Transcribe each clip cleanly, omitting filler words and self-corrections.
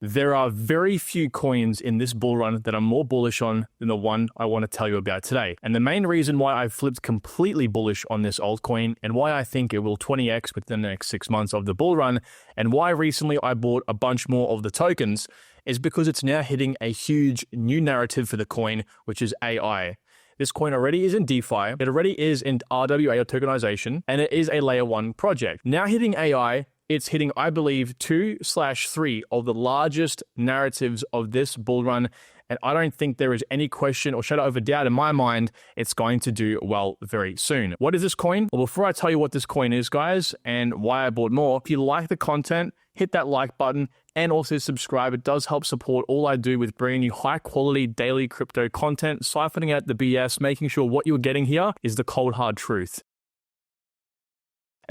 There are very few coins in this bull run that I'm more bullish on than the one I want to tell you about today. And the main reason why I've flipped completely bullish on this altcoin and why I think it will 20x within the next 6 months of the bull run and why recently I bought a bunch more of the tokens is because it's now hitting a huge new narrative for the coin, which is AI. This coin already is in DeFi, it already is in RWA tokenization, and it is a layer 1 project. Now hitting AI, it's hitting, I believe, 2/3 of the largest narratives of this bull run. And I don't think there is any question or shadow of a doubt in my mind, it's going to do well very soon. What is this coin? Well, before I tell you what this coin is, guys, and why I bought more, if you like the content, hit that like button and also subscribe. It does help support all I do with bringing you high quality daily crypto content, siphoning out the BS, making sure what you're getting here is the cold hard truth.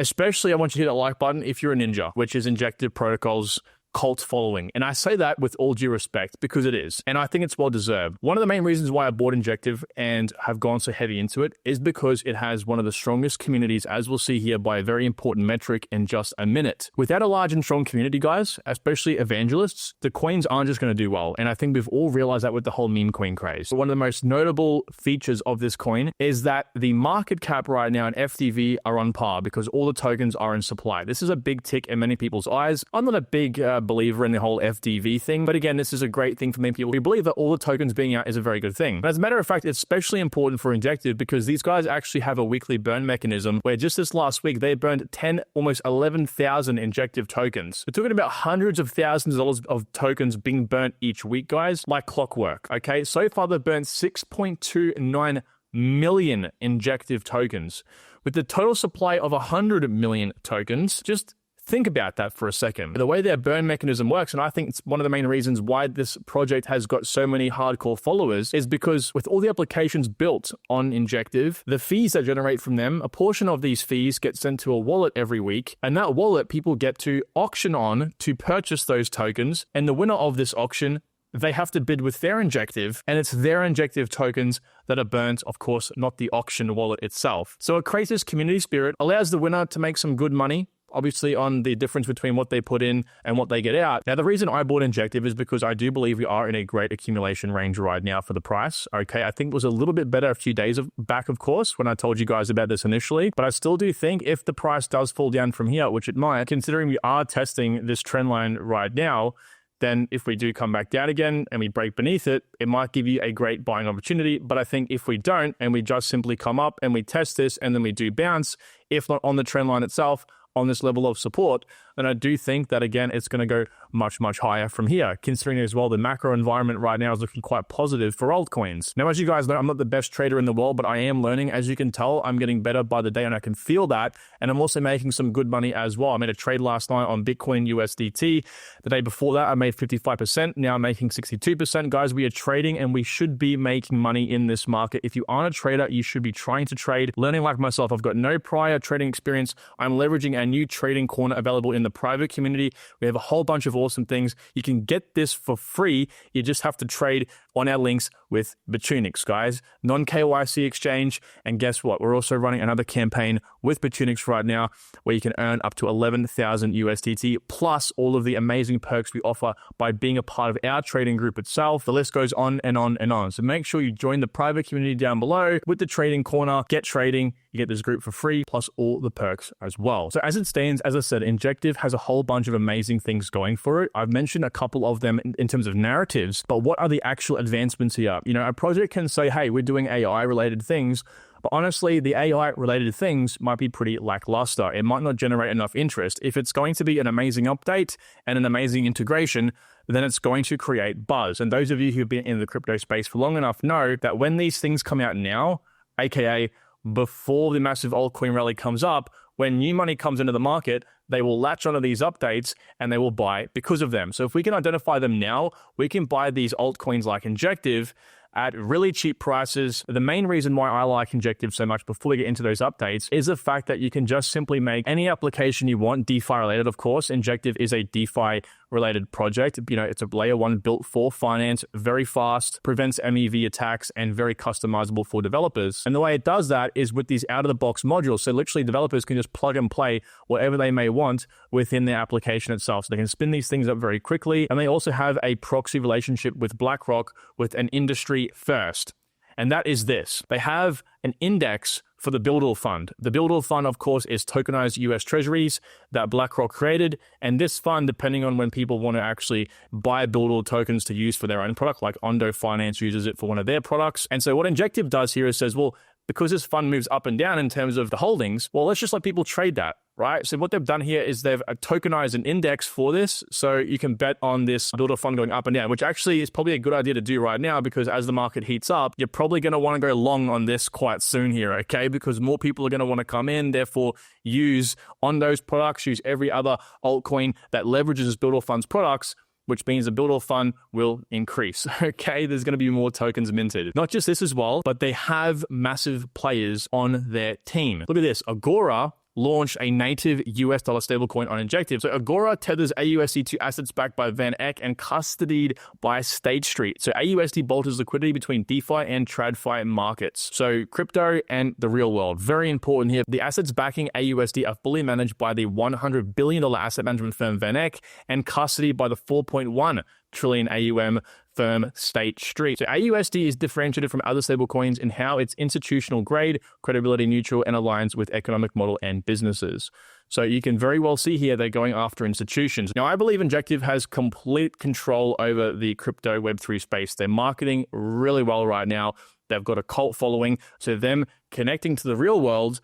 Especially, I want you to hit that like button if you're a ninja, which is Injective Protocol's cult following. And I say that with all due respect because it is. And I think it's well deserved. One of the main reasons why I bought Injective and have gone so heavy into it is because it has one of the strongest communities, as we'll see here by a very important metric in just a minute. Without a large and strong community, guys, especially evangelists, the coins aren't just going to do well. And I think we've all realized that with the whole meme coin craze. One of the most notable features of this coin is that the market cap right now and FDV are on par because all the tokens are in supply. This is a big tick in many people's eyes. I'm not a big believer in the whole FDV thing, but again, this is a great thing for many people who believe that all the tokens being out is a very good thing. But as a matter of fact, it's especially important for Injective because these guys actually have a weekly burn mechanism where just this last week, they burned 10, almost 11,000 Injective tokens. We're talking about hundreds of thousands of dollars of tokens being burnt each week, guys, like clockwork, okay? So far, they've burnt 6.29 million Injective tokens. With the total supply of 100 million tokens, just think about that for a second. The way their burn mechanism works, and I think it's one of the main reasons why this project has got so many hardcore followers, is because with all the applications built on Injective, the fees that generate from them, a portion of these fees get sent to a wallet every week, and that wallet people get to auction on to purchase those tokens, and the winner of this auction, they have to bid with their Injective, and it's their Injective tokens that are burnt, of course, not the auction wallet itself. So it creates this community spirit, allows the winner to make some good money, obviously on the difference between what they put in and what they get out. Now, the reason I bought Injective is because I do believe we are in a great accumulation range right now for the price. Okay, I think it was a little bit better a few days back, of course, when I told you guys about this initially, but I still do think if the price does fall down from here, which it might, considering we are testing this trend line right now, then if we do come back down again and we break beneath it, it might give you a great buying opportunity. But I think if we don't and we just simply come up and we test this and then we do bounce, if not on the trend line itself, on this level of support, then I do think that, again, it's going to go much, much higher from here, considering as well the macro environment right now is looking quite positive for altcoins. Now, as you guys know, I'm not the best trader in the world, but I am learning. As you can tell, I'm getting better by the day and I can feel that. And I'm also making some good money as well. I made a trade last night on Bitcoin USDT. The day before that, I made 55%. Now I'm making 62%. Guys, we are trading and we should be making money in this market. If you aren't a trader, you should be trying to trade, learning like myself. I've got no prior trading experience. I'm leveraging our new trading corner available in the private community. We have a whole bunch of awesome things. You can get this for free. You just have to trade on our links with Bitunix, guys. Non-KYC exchange. And guess what? We're also running another campaign with Bitunix right now where you can earn up to 11,000 USDT plus all of the amazing perks we offer by being a part of our trading group itself. The list goes on and on and on. So make sure you join the private community down below with the trading corner. Get trading. You get this group for free plus all the perks as well. So as it stands, as I said, Injective has a whole bunch of amazing things going for it. I've mentioned a couple of them in terms of narratives, but what are the actual advancements here? You know, a project can say, hey, we're doing AI related things, but honestly, the AI related things might be pretty lackluster. It might not generate enough interest. If it's going to be an amazing update and an amazing integration, then it's going to create buzz. And those of you who've been in the crypto space for long enough know that when these things come out now, aka before the massive altcoin rally comes up, when new money comes into the market, they will latch onto these updates and they will buy because of them. So if we can identify them now, we can buy these altcoins like Injective at really cheap prices. The main reason why I like Injective so much before we get into those updates is the fact that you can just simply make any application you want, DeFi related, of course. Injective is a DeFi related project. It's a layer 1 built for finance, very fast, prevents MEV attacks, and very customizable for developers. And the way it does that is with these out-of-the-box modules. So literally developers can just plug and play whatever they may want within their application itself. So they can spin these things up very quickly. And they also have a proxy relationship with BlackRock with an industry first. And that is this. They have an index for the Build All Fund. The Build All Fund, of course, is tokenized US treasuries that BlackRock created. And this fund, depending on when people want to actually buy Build All tokens to use for their own product, like Ondo Finance uses it for one of their products. And so what Injective does here is says, well, because this fund moves up and down in terms of the holdings, well, let's just let people trade that, right? So what they've done here is they've tokenized an index for this. So you can bet on this Build All Fund going up and down, which actually is probably a good idea to do right now, because as the market heats up, you're probably going to want to go long on this quite soon here, okay? Because more people are going to want to come in, therefore use on those products, use every other altcoin that leverages Build All Fund's products, which means the Build All Fund will increase, okay? There's going to be more tokens minted. Not just this as well, but they have massive players on their team. Look at this. Agora launched a native US dollar stablecoin on Injective. So Agora tethers AUSD to assets backed by Van Eck and custodied by State Street. So AUSD bolsters liquidity between DeFi and TradFi markets. So crypto and the real world. Very important here. The assets backing AUSD are fully managed by the $100 billion asset management firm Van Eck and custodied by the 4.1 trillion AUM firm State Street. So AUSD is differentiated from other stablecoins in how it's institutional grade, credibility neutral, and aligns with economic model and businesses. So you can very well see here they're going after institutions. Now, I believe Injective has complete control over the crypto Web3 space. They're marketing really well right now. They've got a cult following. So them connecting to the real world,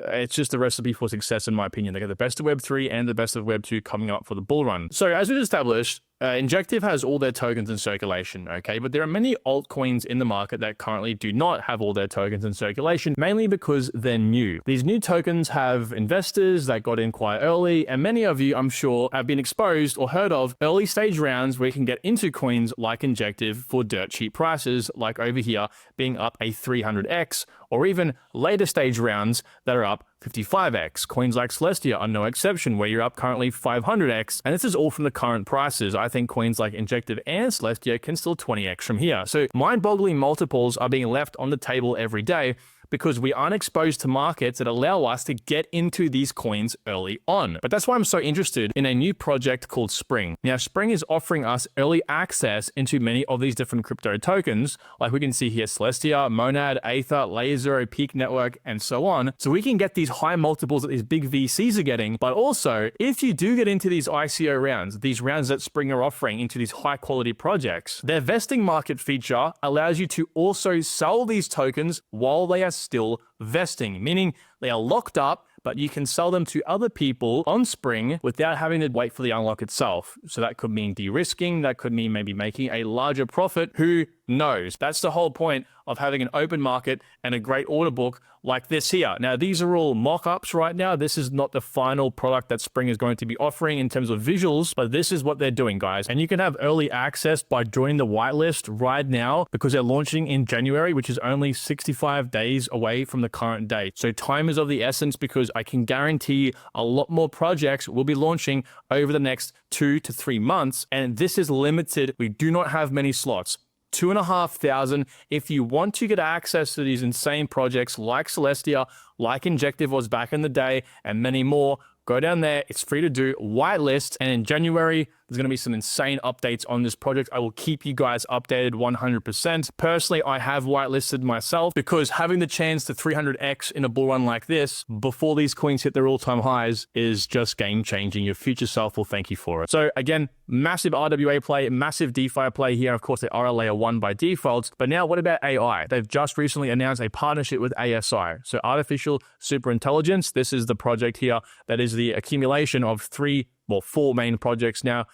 it's just a recipe for success, in my opinion. They got the best of Web3 and the best of Web2 coming up for the bull run. So as we've established, Injective has all their tokens in circulation, okay? But there are many altcoins in the market that currently do not have all their tokens in circulation, mainly because they're new. These new tokens have investors that got in quite early, and many of you, I'm sure, have been exposed or heard of early stage rounds where you can get into coins like Injective for dirt cheap prices, like over here being up a 300x, or even later stage rounds that are up 55x. Coins like Celestia are no exception, where you're up currently 500x, and this is all from the current prices. I think coins like Injective and Celestia can still 20x from here. So mind-boggling multiples are being left on the table every day because we aren't exposed to markets that allow us to get into these coins early on. But that's why I'm so interested in a new project called Spring. Now, Spring is offering us early access into many of these different crypto tokens, like we can see here, Celestia, Monad, Aether, Layer Zero, Peak Network, and so on. So we can get these high multiples that these big VCs are getting, but also if you do get into these ICO rounds, these rounds that Spring are offering into these high quality projects, their vesting market feature allows you to also sell these tokens while they are still vesting, meaning they are locked up, but you can sell them to other people on Spring without having to wait for the unlock itself. So that could mean de-risking, that could mean maybe making a larger profit. Who knows? That's the whole point of having an open market and a great order book like this here. Now, these are all mock-ups right now. This is not the final product that Spring is going to be offering in terms of visuals, but this is what they're doing, guys. And you can have early access by joining the whitelist right now because they're launching in January, which is only 65 days away from the current date. So time is of the essence because I can guarantee a lot more projects will be launching over the next 2 to 3 months. And this is limited. We do not have many slots. 2,500. If you want to get access to these insane projects like Celestia, like Injective was back in the day, and many more, go down there. It's free to do. Whitelist. And in January, there's going to be some insane updates on this project. I will keep you guys updated 100%. Personally, I have whitelisted myself because having the chance to 300x in a bull run like this before these coins hit their all-time highs is just game-changing. Your future self will thank you for it. So again, massive RWA play, massive DeFi play here. Of course, they are a layer 1 by default. But now what about AI? They've just recently announced a partnership with ASI. So artificial superintelligence. This is the project here that is the accumulation of 4 main projects now,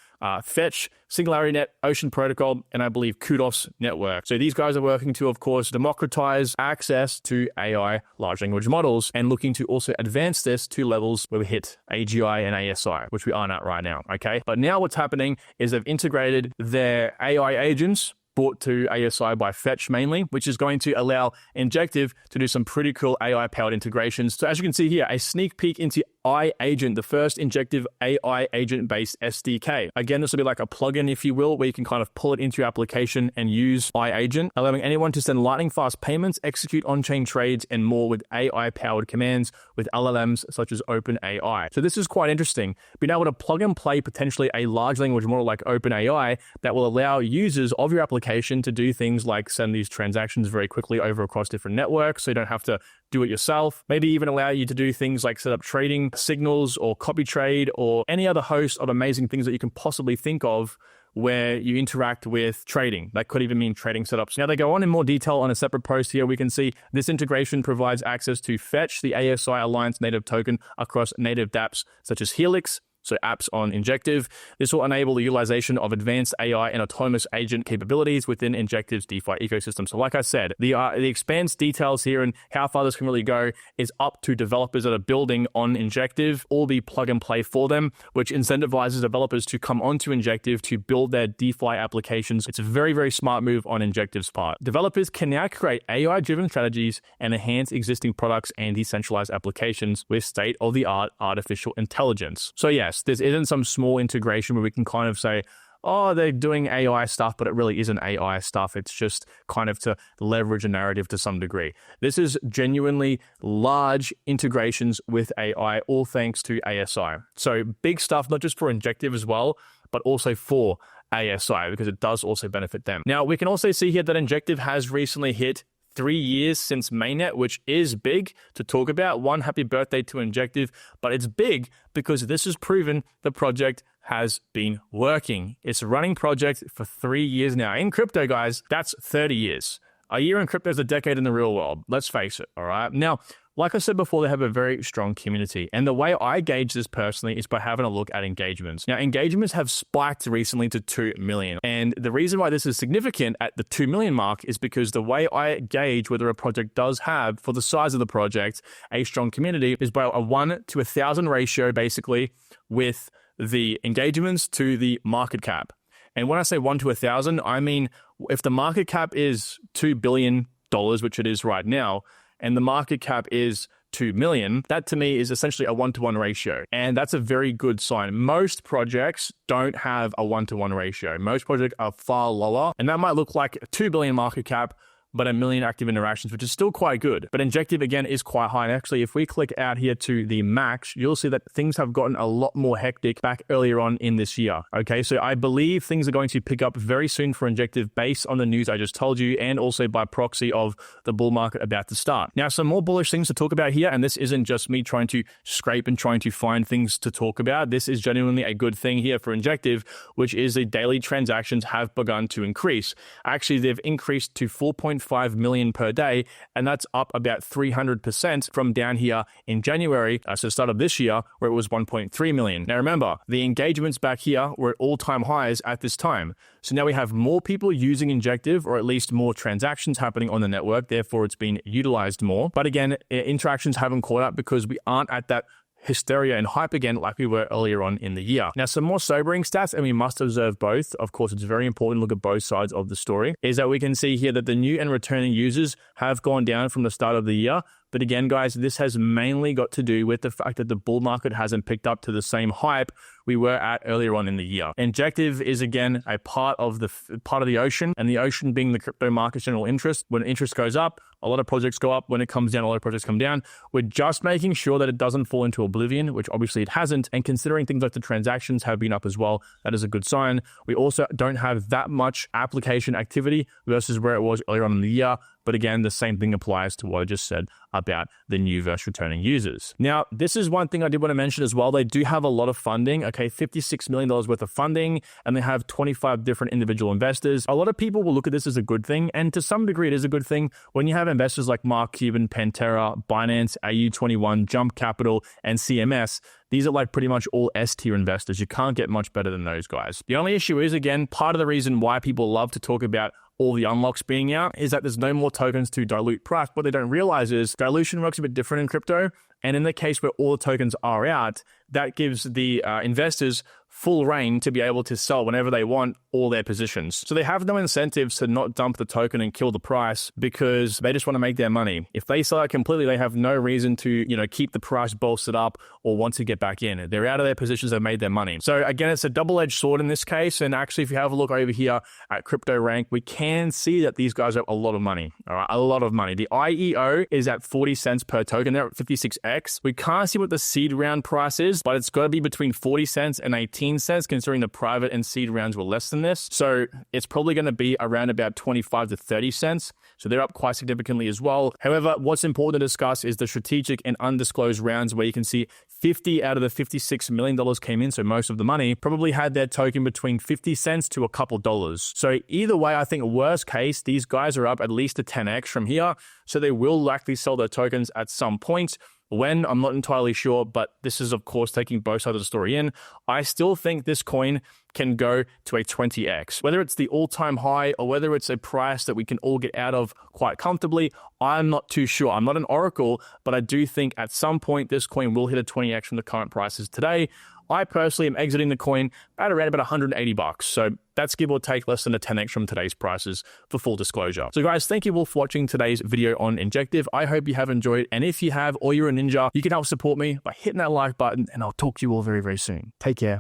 Fetch, SingularityNet, Ocean Protocol, and I believe Kudos Network. So these guys are working to, of course, democratize access to AI large language models and looking to also advance this to levels where we hit AGI and ASI, which we aren't at right now, okay? But now what's happening is they've integrated their AI agents brought to ASI by Fetch mainly, which is going to allow Injective to do some pretty cool AI-powered integrations. So as you can see here, a sneak peek into AI agent, the first Injective AI agent-based SDK. Again, this will be like a plugin, if you will, where you can kind of pull it into your application and use AI agent, allowing anyone to send lightning-fast payments, execute on-chain trades, and more with AI-powered commands with LLMs such as OpenAI. So this is quite interesting. Being able to plug and play potentially a large language model like OpenAI that will allow users of your application to do things like send these transactions very quickly over across different networks, so you don't have to do it yourself. Maybe even allow you to do things like set up trading signals or copy trade or any other host of amazing things that you can possibly think of where you interact with trading. That could even mean trading setups. Now, they go on in more detail on a separate post here. We can see this integration provides access to Fetch, the ASI Alliance native token, across native dApps such as Helix, so apps on Injective. This will enable the utilization of advanced AI and autonomous agent capabilities within Injective's DeFi ecosystem. So like I said, the expanse details here and how far this can really go is up to developers that are building on Injective, all be plug and play for them, which incentivizes developers to come onto Injective to build their DeFi applications. It's a very, very smart move on Injective's part. Developers can now create AI-driven strategies and enhance existing products and decentralized applications with state-of-the-art artificial intelligence. So yes, this isn't some small integration where we can kind of say, oh, they're doing AI stuff, but it really isn't AI stuff. It's just kind of to leverage a narrative to some degree. This is genuinely large integrations with AI, all thanks to ASI. So big stuff, not just for Injective as well, but also for ASI, because it does also benefit them. Now, we can also see here that Injective has recently hit 3 years since mainnet, which is big to talk about. One, happy birthday to Injective, but it's big because this has proven the project has been working. It's a running project for 3 years now. In crypto, guys, that's 30 years. A year in crypto is a decade in the real world. Let's face it, all right? Now, like I said before, they have a very strong community. And the way I gauge this personally is by having a look at engagements. Now, engagements have spiked recently to 2 million. And the reason why this is significant at the 2 million mark is because the way I gauge whether a project does have, for the size of the project, a strong community is by a 1 to 1,000 ratio, basically, with the engagements to the market cap. And when I say 1 to 1,000, I mean, if the market cap is $2 billion, which it is right now, and the market cap is 2 million, that to me is essentially a 1-to-1 ratio. And that's a very good sign. Most projects don't have a 1-to-1 ratio. Most projects are far lower. And that might look like a 2 billion market cap, but 1 million active interactions, which is still quite good. But Injective, again, is quite high. And actually, if we click out here to the max, you'll see that things have gotten a lot more hectic back earlier on in this year. Okay, so I believe things are going to pick up very soon for Injective based on the news I just told you, and also by proxy of the bull market about to start. Now, some more bullish things to talk about here, and this isn't just me trying to scrape and trying to find things to talk about. This is genuinely a good thing here for Injective, which is the daily transactions have begun to increase. Actually, they've increased to 4.5 million per day, and that's up about 300% from down here in January, so the start of this year, where it was 1.3 million. Now remember, the engagements back here were at all-time highs at this time. So now we have more people using Injective, or at least more transactions happening on the network, therefore it's been utilized more. But again, interactions haven't caught up because we aren't at that hysteria and hype again like we were earlier on in the year. Now, some more sobering stats, and we must observe both. Of course, it's very important to look at both sides of the story, is that we can see here that the new and returning users have gone down from the start of the year. But again, guys, this has mainly got to do with the fact that the bull market hasn't picked up to the same hype we were at earlier on in the year. Injective is, again, a part of the ocean, and the ocean being the crypto market's general interest. When interest goes up, a lot of projects go up. When it comes down, a lot of projects come down. We're just making sure that it doesn't fall into oblivion, which obviously it hasn't. And considering things like the transactions have been up as well, that is a good sign. We also don't have that much application activity versus where it was earlier on in the year. But again, the same thing applies to what I just said about the new versus returning users. Now, this is one thing I did want to mention as well. They do have a lot of funding, okay, $56 million worth of funding, and they have 25 different individual investors. A lot of people will look at this as a good thing, and to some degree it is a good thing when you have investors like Mark Cuban, Pantera, Binance, AU21, Jump Capital, and CMS. These are like pretty much all S-tier investors. You can't get much better than those guys. The only issue is, again, part of the reason why people love to talk about all the unlocks being out is that there's no more tokens to dilute price. What they don't realize is dilution works a bit different in crypto. And in the case where all the tokens are out, that gives the investors full reign to be able to sell whenever they want all their positions. So they have no incentives to not dump the token and kill the price because they just want to make their money. If they sell it completely, they have no reason to, keep the price bolstered up or want to get back in. They're out of their positions, they've made their money. So again, it's a double-edged sword in this case. And actually, if you have a look over here at Crypto Rank, we can see that these guys have a lot of money. All right, a lot of money. The IEO is at 40 cents per token. They're at 56x. We can't see what the seed round price is, but it's got to be between 40 cents and 18 cents, considering the private and seed rounds were less than this. So it's probably going to be around about 25 to 30 cents. So they're up quite significantly as well. However, what's important to discuss is the strategic and undisclosed rounds, where you can see 50 out of the $56 million came in. So most of the money probably had their token between 50 cents to a couple dollars. So either way, I think worst case, these guys are up at least a 10x from here. So they will likely sell their tokens at some point. When, I'm not entirely sure, but this is, of course, taking both sides of the story in. I still think this coin can go to a 20x. Whether it's the all-time high or whether it's a price that we can all get out of quite comfortably, I'm not too sure. I'm not an oracle, but I do think at some point this coin will hit a 20x from the current prices today. I personally am exiting the coin at around about $180. So that's give or take less than a 10x from today's prices, for full disclosure. So guys, thank you all for watching today's video on Injective. I hope you have enjoyed. And if you have, or you're a ninja, you can help support me by hitting that like button, and I'll talk to you all very, very soon. Take care.